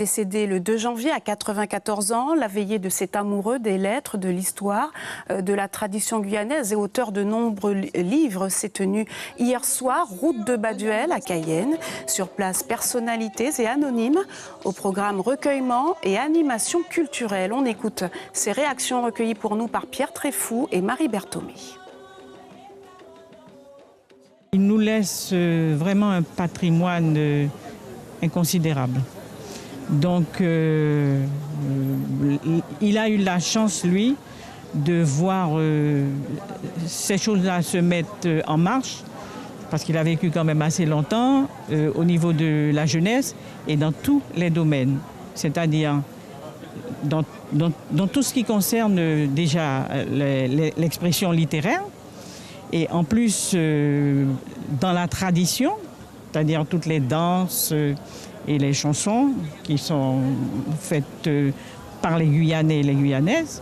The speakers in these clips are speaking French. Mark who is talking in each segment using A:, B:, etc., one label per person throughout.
A: Décédé le 2 janvier à 94 ans, la veillée de cet amoureux des lettres, de l'histoire, de la tradition guyanaise et auteur de nombreux livres s'est tenue hier soir, route de Baduel à Cayenne. Sur place, personnalités et anonymes au programme recueillement et animation culturelle. On écoute ces réactions recueillies pour nous par Pierre Tréfou et Marie Berthomé.
B: Il nous laisse vraiment un patrimoine inconsidérable. Donc, il a eu la chance, lui, de voir ces choses-là se mettre en marche, parce qu'il a vécu quand même assez longtemps au niveau de la jeunesse et dans tous les domaines, c'est-à-dire dans tout ce qui concerne déjà l'expression littéraire, et en plus dans la tradition, c'est-à-dire toutes les danses et les chansons qui sont faites par les Guyanais et les Guyanaises.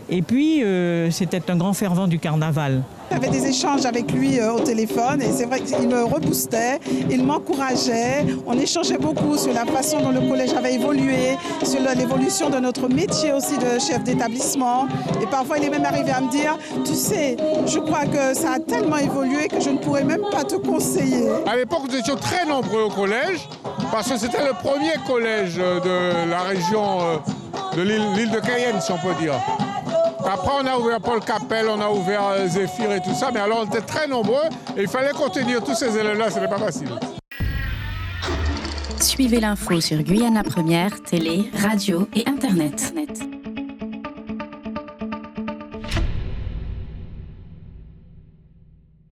B: Et puis, c'était un grand fervent du carnaval.
C: J'avais des échanges avec lui au téléphone et c'est vrai qu'il me reboostait, il m'encourageait. On échangeait beaucoup sur la façon dont le collège avait évolué, sur l'évolution de notre métier aussi de chef d'établissement. Et parfois, il est même arrivé à me dire, tu sais, je crois que ça a tellement évolué que je ne pourrais même pas te conseiller.
D: À l'époque, nous étions très nombreux au collège parce que c'était le premier collège de la région de l'île de Cayenne, si on peut dire. Après, on a ouvert Paul Capel, on a ouvert Zéphyr et tout ça, mais alors on était très nombreux et il fallait contenir tous ces élèves-là, ce n'était pas facile.
E: Suivez l'info sur Guyana Première, télé, radio et internet.